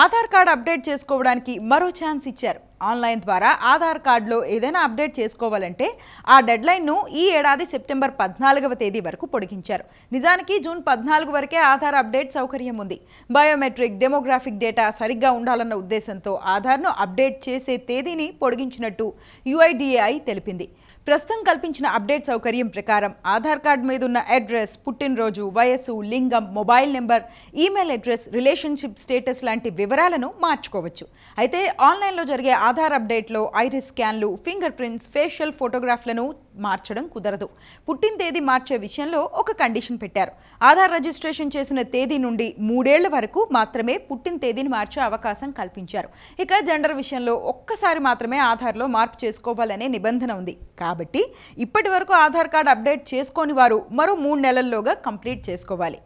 Aadhaar card update చేసుకోవడానికి మరో chance ఇచ్చారు. ఆన్లైన్ ద్వారా ఆధార్ కార్డులో ఏదైనా అప్డేట్ చేసుకోవాలంటే ఆ డెడ్లైన్ను ఈ ఏడాది సెప్టెంబర్ 14వ తేదీ వరకు పొడిగించారు. నిజానికి జూన్ 14 వరకే ఆధార్ అప్డేట్ సౌకర్యం ఉంది. బయోమెట్రిక్, డెమోగ్రాఫిక్ డేటా సరిగ్గా ఉండాలన్న ఉద్దేశంతో ఆధార్ను అప్డేట్ చేసే తేదీని పొడిగించినట్టు UIDAI తెలిపింది. ప్రస్తుతం కల్పించిన అప్డేట్ సౌకర్యం ప్రకారం ఆధార్ కార్డు మీద ఉన్న అడ్రస్, పుట్టినరోజు, వయస్సు, లింగం, mobile number, email address, relationship status లాంటి వివరాలను మార్చుకోవచ్చు. అయితే ఆన్లైన్లో జరిగే ఆధార్ అప్డేట్లో ఐరిస్ స్కాన్లు, ఫింగర్ ప్రింట్స్, ఫేషియల్ ఫోటోగ్రాఫ్లను మార్చడం కుదరదు. పుట్టిన తేదీ మార్చే విషయంలో ఒక కండిషన్ పెట్టారు. ఆధార్ రిజిస్ట్రేషన్ చేసిన తేదీ నుండి 3 ఏళ్ల వరకు మాత్రమే పుట్టిన తేదీని మార్చే అవకాశం కల్పించారు. ఇక జెండర్ విషయంలో ఒక్కసారి మాత్రమే ఆధార్లో మార్పు చేసుకోవాలనే నిబంధన ఉంది. కాబట్టి ఇప్పటి వరకు ఆధార్ కార్డు అప్డేట్ చేసుకోని వారు మరో 3 నెలల్లోగా కంప్లీట్ చేసుకోవాలి.